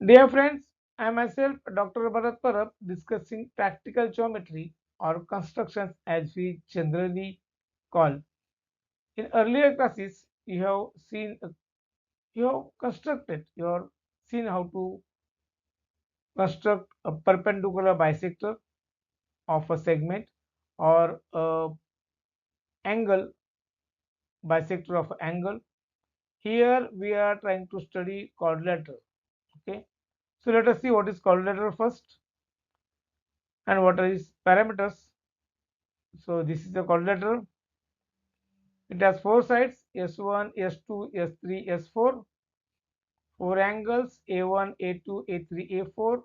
Dear friends, I myself, Dr. Bharat Parab, discussing practical geometry or constructions as we generally call. In earlier classes, you have constructed, you have seen how to construct a perpendicular bisector of a segment or a angle bisector of an angle. Here we are trying to study quadrilateral. Okay, so let us see what is quadrilateral first and what are its parameters. So this is a quadrilateral. It has four sides S1, S2, S3, S4, four angles A1, A2, A3, A4,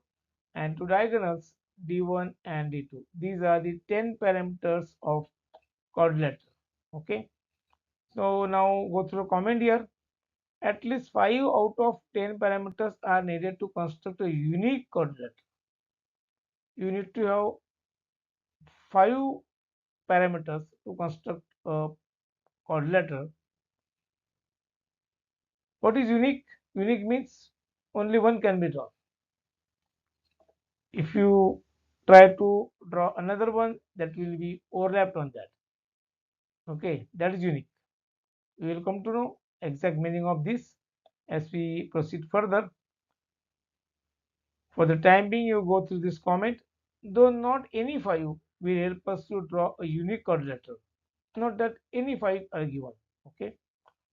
and two diagonals D1 and D2. These are the 10 parameters of quadrilateral. Okay. So now go through a comment here. At least 5 out of 10 parameters are needed to construct a unique quadrilateral. You need to have 5 parameters to construct a quadrilateral. What is unique? Unique means only one can be drawn. If you try to draw another one, that will be overlapped on that. Okay, that is unique. We will come to know exact meaning of this as we proceed further. For the time being, you go through this comment. Though not any five will help us to draw a unique quadrilateral. Not that any five are given. Okay,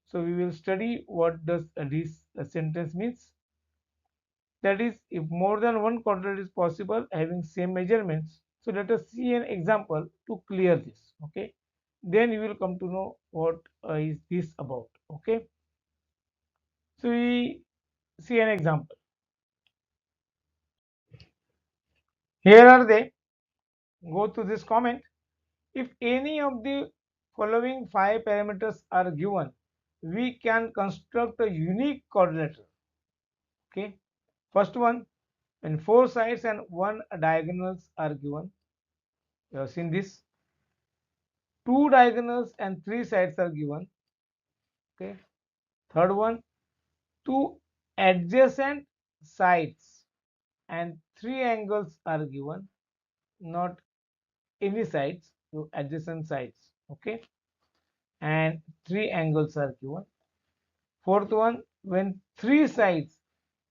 so we will study what does this sentence means. That is, if more than one quadrilateral is possible having same measurements. So let us see an example to clear this. Okay, then you will come to know what is this about. Okay, so we see an example. Here are they. Go to this comment. If any of the following five parameters are given, we can construct a unique quadrilateral. Okay, first one, when four sides and one diagonals are given. You have seen this. Two diagonals and three sides are given. Okay, third one, two adjacent sides and three angles are given, not any sides, so adjacent sides. Okay, and three angles are given. Fourth one, when three sides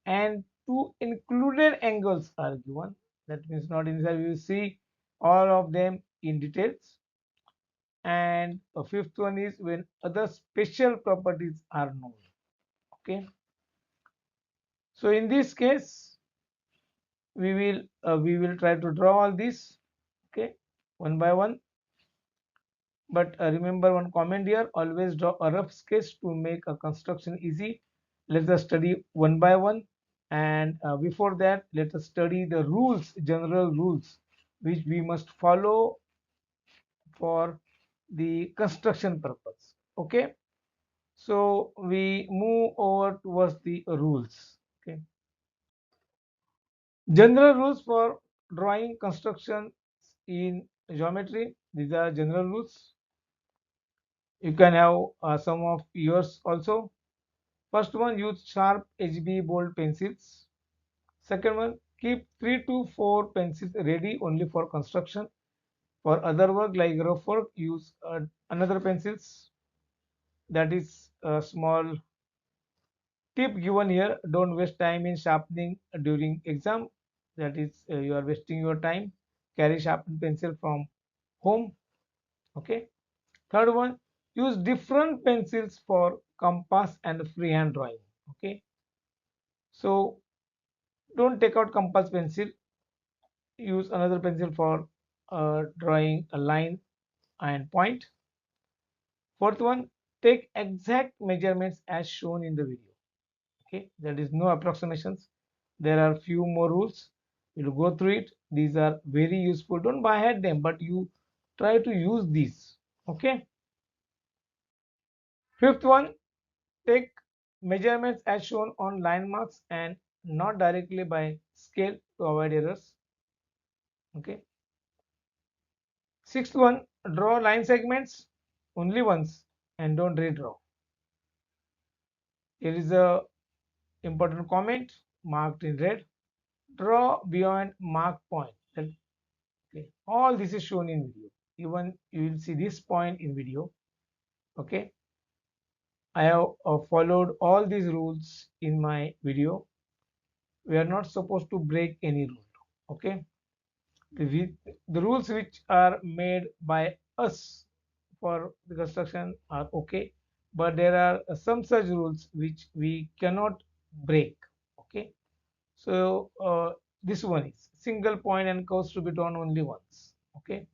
and two included angles are given, that means not inside, we will see all of them in details. And a fifth one is when other special properties are known. Okay, so in this case we will try to draw all this. Okay, one by one, but remember one comment here, always draw a rough sketch to make a construction easy. Let us study one by one, and before that let us study the rules, general rules which we must follow for the construction purpose. Okay, so we move over towards the rules. Okay, general rules for drawing construction in geometry. These are general rules. You can have some of yours also. First one, use sharp HB bold pencils. Second one, keep 3 to 4 pencils ready only for construction. For other work like rough work, use another pencils. That is a small tip given here. Don't waste time in sharpening during exam. That is, you are wasting your time. Carry sharpened pencil from home. Okay. Third one, use different pencils for compass and freehand drawing. Okay. So don't take out compass pencil. Use another pencil for drawing a line and point. Fourth one, take exact measurements as shown in the video. Okay, there is no approximations. There are few more rules. You'll go through it. These are very useful. Don't buy head them, but you try to use these. Okay. Fifth one, take measurements as shown on line marks and not directly by scale to avoid errors. Okay. Sixth one, draw line segments only once and don't redraw. Here is a important comment. marked in red. Draw beyond mark point. Okay. All this is shown in video. Even you will see this point in video. Okay. I have followed all these rules in my video. We are not supposed to break any rule. Okay. The rules which are made by us for the construction are okay, but there are some such rules which we cannot break. Okay. So this one is single point and curves to be drawn only once. Okay.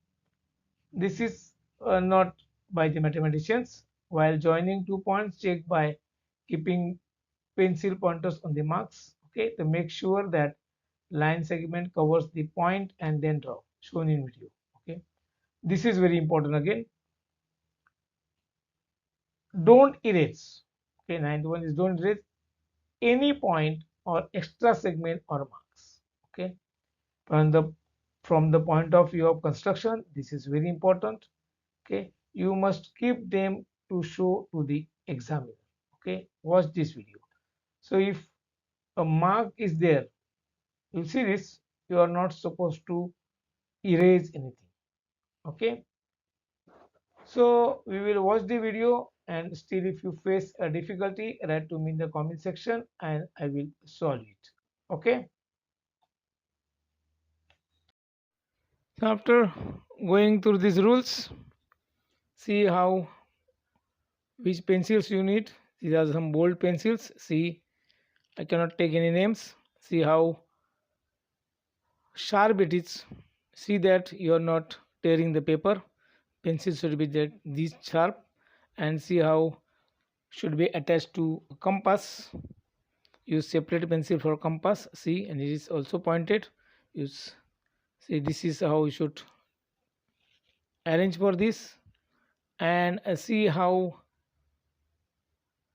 This is not by the mathematicians. While joining two points, check by keeping pencil pointers on the marks. Okay, to make sure that line segment covers the point and then draw, shown in video. Okay, this is very important again. Don't erase. Okay, ninth one is don't erase any point or extra segment or marks. Okay, from the point of view of construction, this is very important. Okay, you must keep them to show to the examiner. Okay, watch this video. So if a mark is there, you see this, you are not supposed to erase anything. Okay, so we will watch the video, and still if you face a difficulty, write to me in the comment section and I will solve it. Okay, so after going through these rules, see how which pencils you need. These are some bold pencils. See, I cannot take any names. See how sharp it is. See that you are not tearing the paper. Pencil should be that this sharp, and see how should be attached to compass. Use separate pencil for compass. See, and it is also pointed. Use, see, this is how you should arrange for this, and see how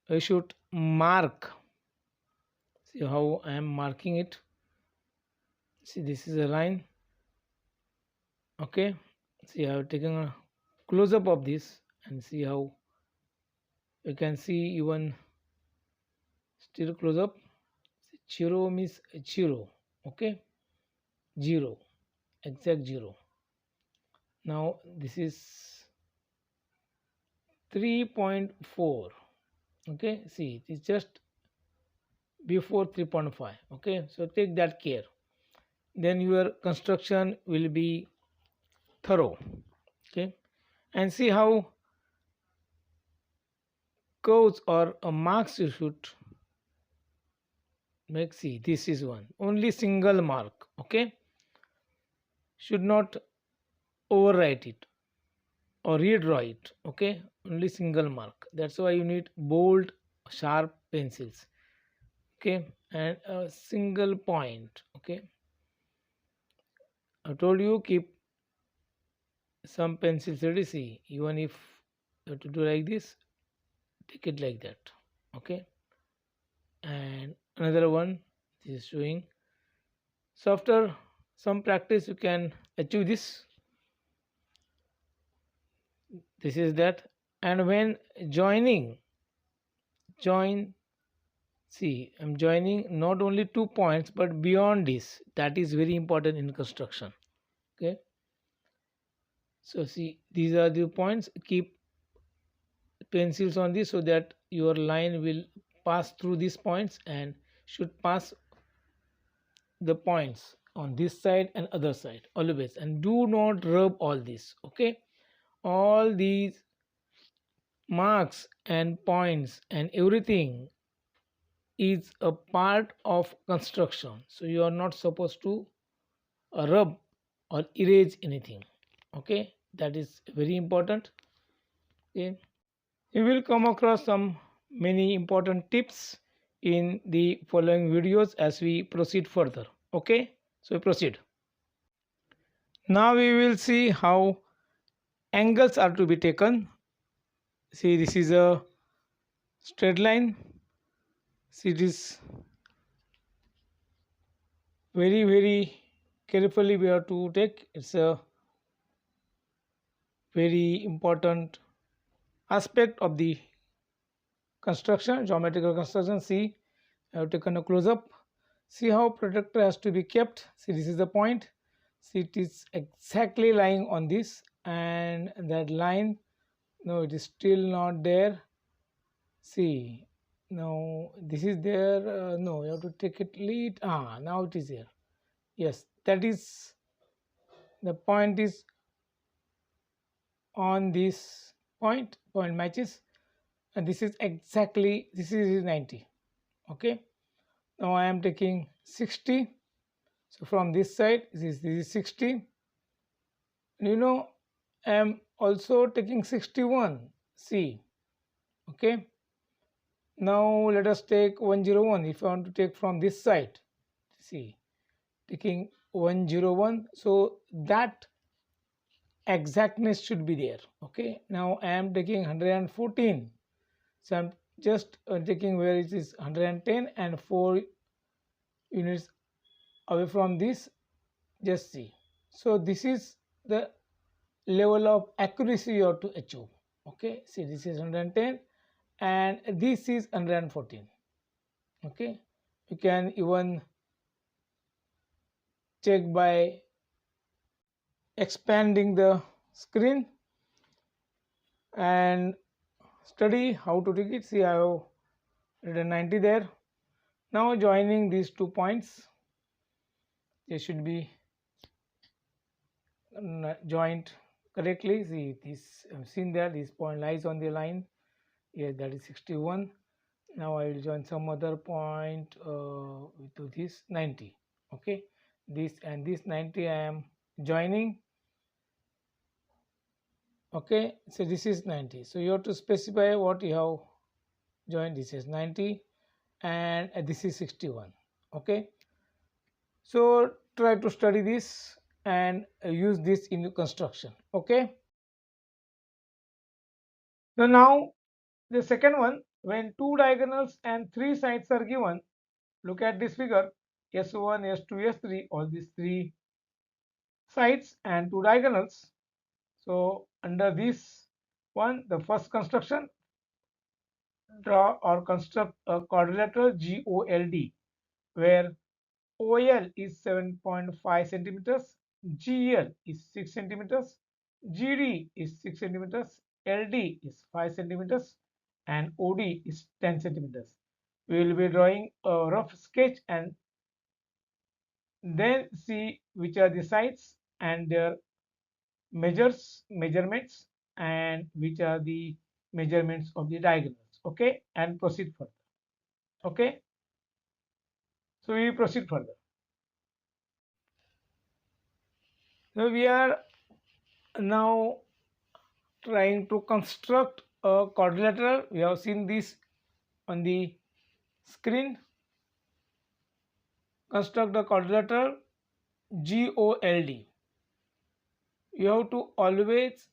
you should mark. See how I am marking it. See, this is a line. Okay, see, I have taken a close up of this, and see how you can see even still close up. 0 means 0. Okay, 0, exact 0. Now this is 3.4. Okay, see, it is just before 3.5. Okay, so take that care, then your construction will be thorough. Okay, and see how curves or marks you should make. See, this is one only single mark. Okay, should not overwrite it or redraw it. Okay, only single mark. That's why you need bold sharp pencils. Okay, and a single point. Okay, I told you keep some pencils ready. See, even if you have to do like this, take it like that. Okay, and another one, this is showing. So after some practice you can achieve this. This is that. And when joining, join, see, I'm joining not only 2 points but beyond this. That is very important in construction. Okay, so see, these are the points. Keep pencils on this so that your line will pass through these points and should pass the points on this side and other side always, and do not rub all this. Okay, all these marks and points and everything is a part of construction, so you are not supposed to rub or erase anything. Okay, that is very important. Okay, you will come across some many important tips in the following videos as we proceed further. Okay, so we proceed. Now we will see how angles are to be taken. See, this is a straight line. See, this very carefully we have to take. It's a very important aspect of the construction, geometrical construction. See, I have taken a close up. See how protractor has to be kept. See, this is the point. See, it is exactly lying on this, and that line, no, it is still not there. See, no, this is there. No, you have to take it lead. Now it is here. Yes, that is the point is on this point matches, and this is exactly, this is 90. Okay, now I am taking 60. So from this side, this is 60. I am also taking 61. See, okay. Now let us take 101. If I want to take from this side, see, taking 101. So that exactness should be there. Okay. Now I am taking 114. So I'm just taking where it is 110 and 4 units away from this. Just see. So this is the level of accuracy you have to achieve. Okay, see, this is 110 and this is 114. Okay, you can even check by expanding the screen and study how to take it. See, I have written 90 there. Now joining these 2 points, they should be joined correctly. See, this I've seen that this point lies on the line. Yes, that is 61. Now I will join some other point to this 90. Okay, this and this 90 I am joining. Okay, so this is 90. So you have to specify what you have joined. This is 90 and this is 61. Okay, so try to study this and use this in construction. Okay, so now the second one, when 2 diagonals and 3 sides are given, look at this figure, S1, S2, S3, all these 3 sides and 2 diagonals. So under this one, the first construction, draw or construct a quadrilateral GOLD, where OL is 7.5 centimeters, GL is 6 centimeters, GD is 6 centimeters, LD is 5 centimeters, and OD is 10 centimeters. We will be drawing a rough sketch and then see which are the sides and their measurements and which are the measurements of the diagonals. Okay, and proceed further. Okay, so we proceed further. So we are now trying to construct a quadrilateral. We have seen this on the screen. Construct a quadrilateral GOLD. You have to always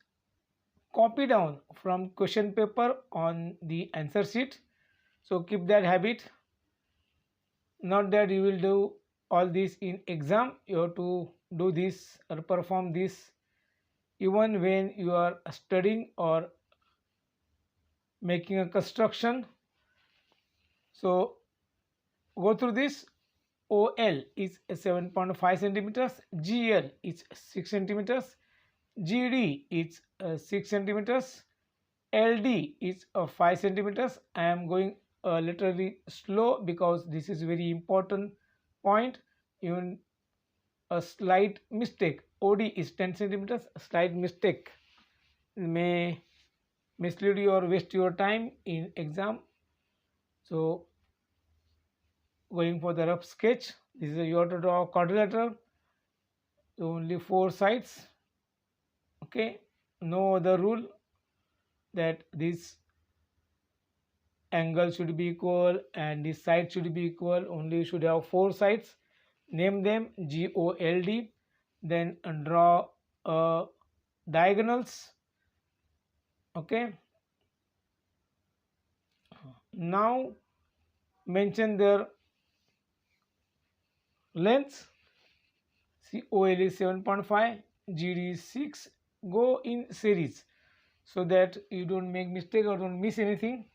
copy down from question paper on the answer sheet. So keep that habit. Not that you will do all this in exam. You have to do this or perform this even when you are studying or making a construction. So go through this. OL is 7.5 centimeters, GL is 6 centimeters, GD is 6 centimeters, LD is 5 centimeters. I am going literally slow because this is very important point. Even a slight mistake, OD is 10 centimeters, a slight mistake may mislead you or waste your time in exam. So going for the rough sketch, this is you have to draw a quadrilateral, only 4 sides. Okay, no other rule that this angle should be equal and this side should be equal. Only you should have 4 sides. Name them GOLD, then draw diagonals. Okay, now mention their lengths. See, OL is 7.5, GD is 6. Go in series so that you don't make mistake or don't miss anything.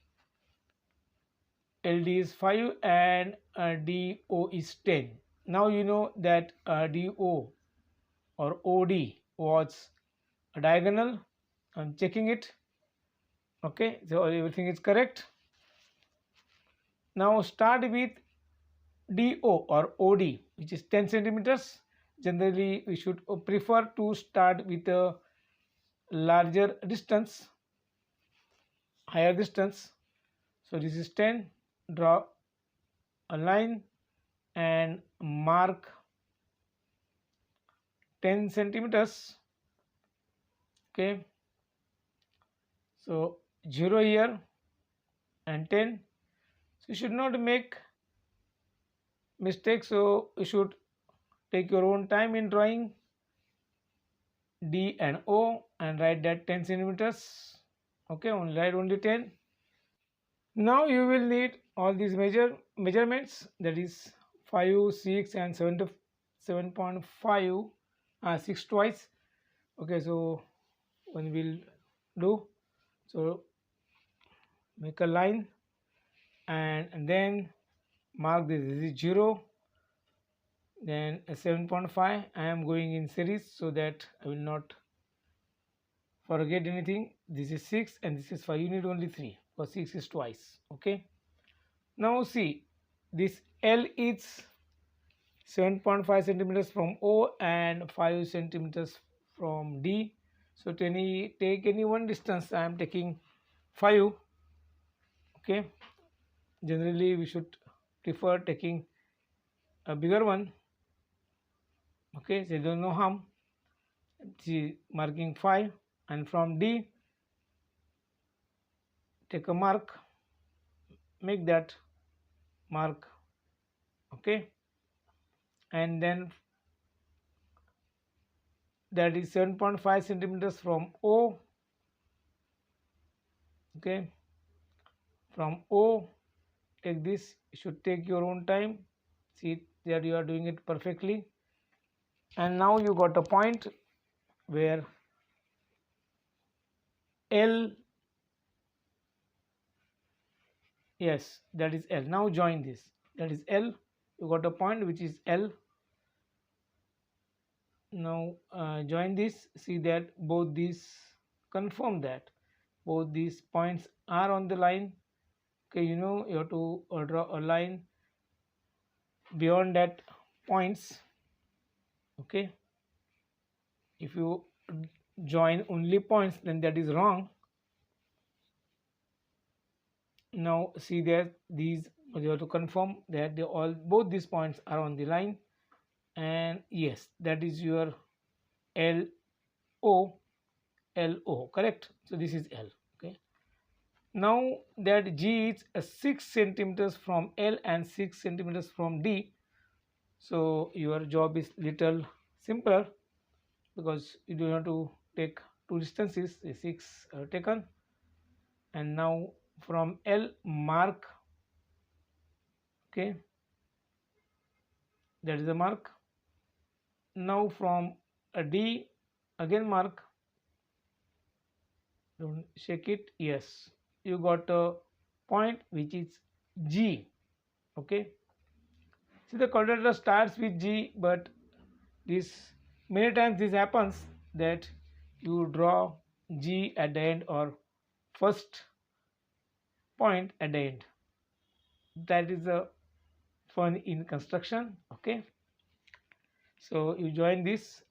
LD is 5 and DO is 10. Now you know that DO or OD was a diagonal. I'm checking it. Okay, so everything is correct. Now start with DO or OD, which is 10 centimeters. Generally, we should prefer to start with a larger distance, higher distance. So this is 10. Draw a line and mark 10 centimeters. Okay, so 0 here and 10. So you should not make mistakes. So you should take your own time in drawing D and O and write that 10 centimeters. Okay, only write only 10. Now you will need all these measurements, that is 5, 6 and 7 to 7.5, 6 twice. Okay, so when we'll do, so make a line and then mark this is 0, then a 7.5. I am going in series so that I will not forget anything. This is 6 and this is 5. You need only 3 for 6 is twice. Okay, now see, this L is 7.5 centimeters from O and 5 centimeters from D. So take any one distance. I am taking 5. Okay, generally we should prefer taking a bigger one. Okay, so there's no harm. See, marking 5 and from D take a mark, make that mark. Okay, and then that is 7.5 centimeters from O. Okay, from O take this. You should take your own time, see that you are doing it perfectly. And now you got a point where L, yes, that is L. Now join this, that is L. You got a point which is L. Now join this, see that both these, confirm that both these points are on the line. Okay, you know you have to draw a line beyond that points. Okay, if you join only points then that is wrong. Now see that these, you have to confirm that they all, both these points are on the line, and yes, that is your L O, L O, correct. So this is L. Okay, now that G is 6 centimeters from L and 6 centimeters from D, so your job is little simpler because you don't have to take two distances. 6 are taken, and now from L mark. Okay, that is the mark. Now from a D again mark, don't shake it. Yes, you got a point which is G. Okay, see the quadrilateral starts with G, but this, many times this happens that you draw G at the end or first point at the end. That is the fun in construction. Okay, so you join this,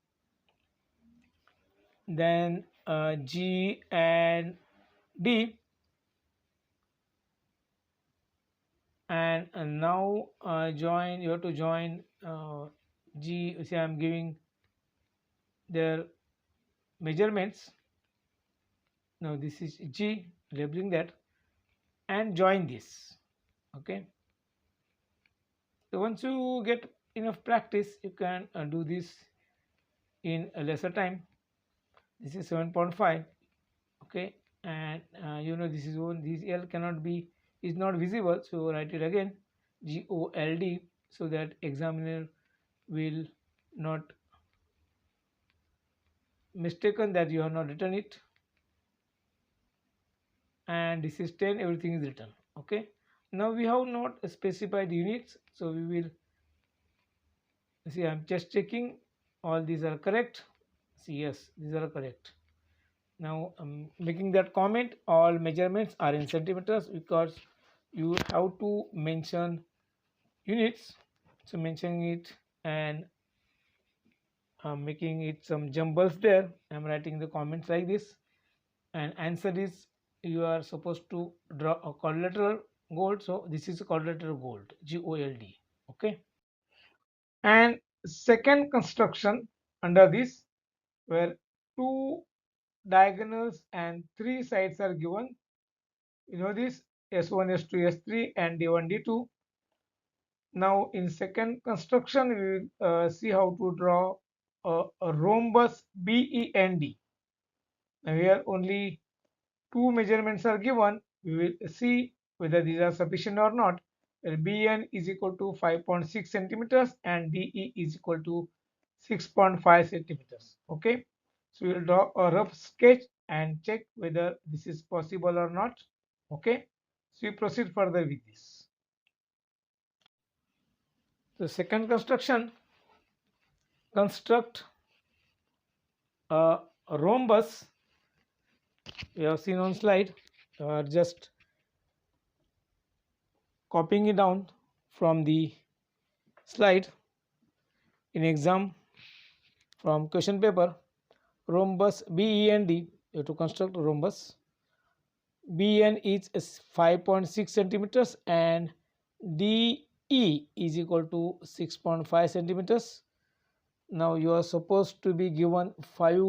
then G and D, and now join, you have to join G. See, I am giving their measurements. Now this is G, labeling that, and join this. Okay, so once you get enough practice you can do this in a lesser time. This is 7.5. Okay, and you know this is one, this L cannot be, is not visible, so write it again, GOLD, so that examiner will not mistaken that you have not written it. And this is 10, everything is written. Okay, Now we have not specified units, so we will see. I'm just checking all these are correct. See, yes, these are correct. Now I'm making that comment, all measurements are in centimeters because you have to mention units. So mentioning it, and I'm making it some jumbles there. I'm writing the comments like this, and answer is, you are supposed to draw a quadrilateral gold. So this is a quadrilateral gold, GOLD. Okay. And second construction under this, where two diagonals and three sides are given. You know this, S1, S2, S3 and D1, D2. Now in second construction we will see how to draw a rhombus BEND. Now here only two measurements are given. We will see whether these are sufficient or not. BN is equal to 5.6 centimeters and DE is equal to 6.5 centimeters. Okay, so we will draw a rough sketch and check whether this is possible or not. Okay, so we proceed further with this. The second construction, construct a rhombus. We have seen on slide, just copying it down from the slide. In exam, from question paper, rhombus BEND, you have to construct a rhombus. BN is 5.6 centimeters and DE is equal to 6.5 centimeters. Now you are supposed to be given 5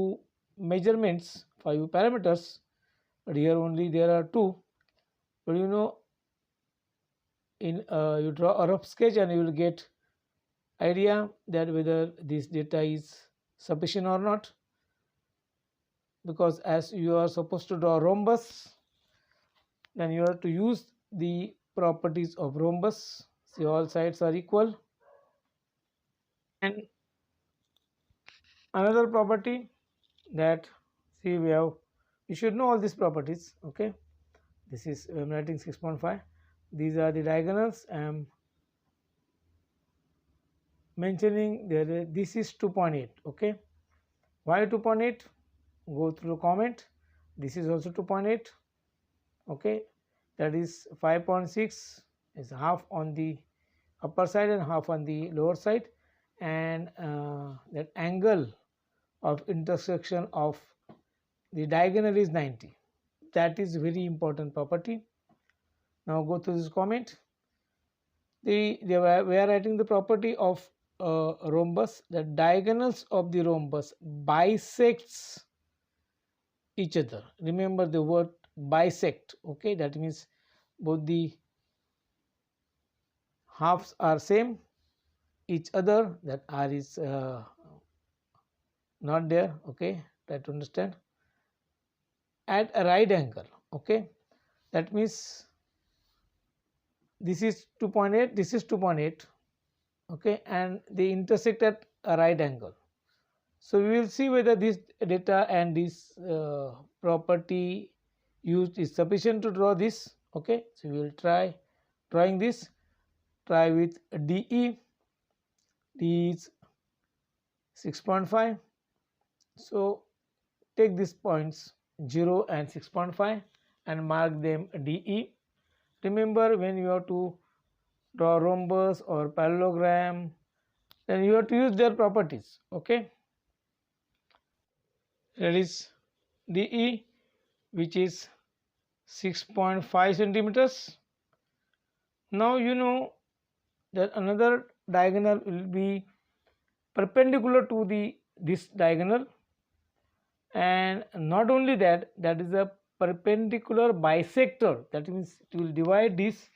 measurements, 5 parameters, but here only there are 2. But you know, in you draw a rough sketch and you will get idea that whether this data is sufficient or not, because as you are supposed to draw rhombus, then you have to use the properties of rhombus. See, all sides are equal. And another property that, see, we have, you should know all these properties. Okay, this is, I'm writing 6.5. These are the diagonals. I am mentioning that this is 2.8. Okay, why 2.8? Go through the comment. This is also 2.8. Okay, that is 5.6 is half on the upper side and half on the lower side, and that angle of intersection of the diagonal is 90. That is very important property. Now go to this comment. We are writing the property of rhombus. The diagonals of the rhombus bisects each other. Remember the word bisect. Okay, that means both the halves are same each other, that R is not there. Okay, try to understand. At a right angle. Okay, that means this is 2.8, this is 2.8. Okay, and they intersect at a right angle. So we will see whether this data and this property used is sufficient to draw this. Okay, so we will try drawing this. Try with DE. D is 6.5. So take these points 0 and 6.5 and mark them DE. Remember, when you have to draw rhombus or parallelogram, then you have to use their properties. Okay, that is DE, which is 6.5 centimeters. Now you know that another diagonal will be perpendicular to this diagonal, and not only that, that is a perpendicular bisector. That means it will divide this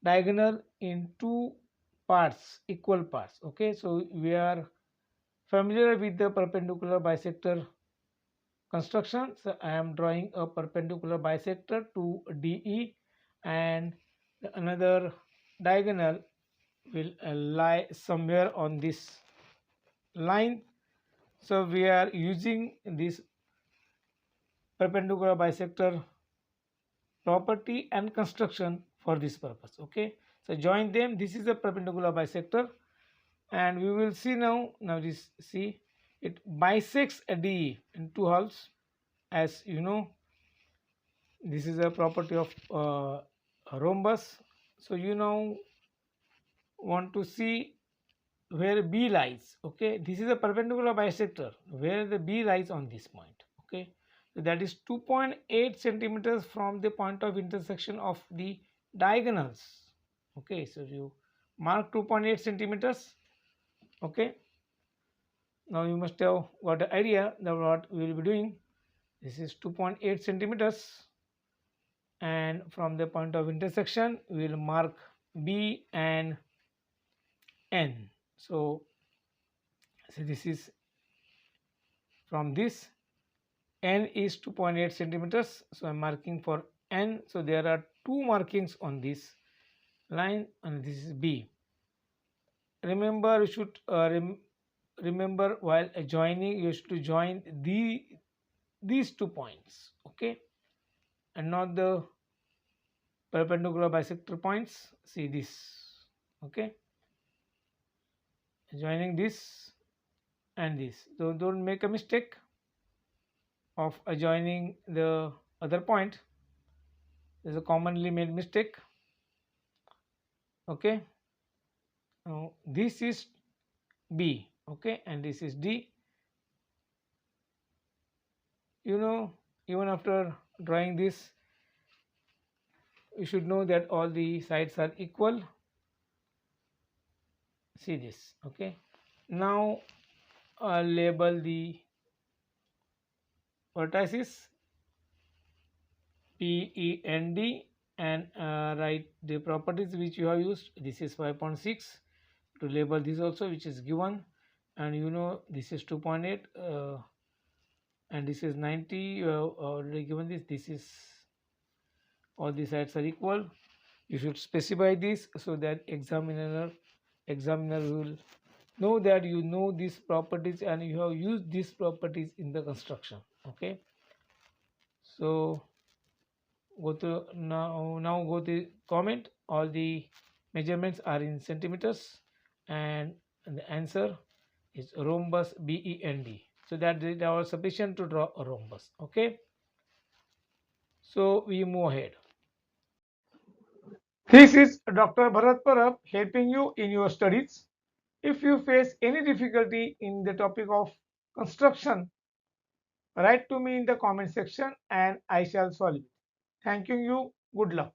diagonal in two parts, equal parts. Okay, so we are familiar with the perpendicular bisector construction. So I am drawing a perpendicular bisector to DE, and another diagonal will lie somewhere on this line. So we are using this perpendicular bisector property and construction for this purpose. Okay, so join them. This is a perpendicular bisector, and we will see now. Now this, see, it bisects a DE in two halves. As you know, this is a property of a rhombus. So you now want to see where B lies. Okay, this is a perpendicular bisector where the B lies on this point. Okay, so that is 2.8 centimeters from the point of intersection of the diagonals. Okay, so you mark 2.8 centimeters. Okay, now you must have got the idea that what we will be doing. This is 2.8 centimeters, and from the point of intersection we will mark B and N. So this is from this, N is 2.8 centimeters, so I am marking for N. So there are two markings on this line, and this is B. Remember, you should remember while joining, you should join these 2 points, okay, and not the perpendicular bisector points. See this, okay, joining this and this. So don't make a mistake of joining the other point. This is a commonly made mistake. Okay, now this is B, okay, and this is D. You know, even after drawing this, you should know that all the sides are equal. See this, okay. Now label the vertices P, E, and D, and write the properties which you have used. This is 5.6 to label this also, which is given, and you know this is 2.8 and this is 90. You have already given this. This is, all the sides are equal. You should specify this so that examiner will know that you know these properties and you have used these properties in the construction. Okay, so go to now go to comment. All the measurements are in centimeters, and the answer is rhombus BEND. So that is our sufficient to draw a rhombus. Okay, so we move ahead. This is Dr. Bharat Parab helping you in your studies. If you face any difficulty in the topic of construction, write to me in the comment section and I shall solve it. Thanking you. Good luck.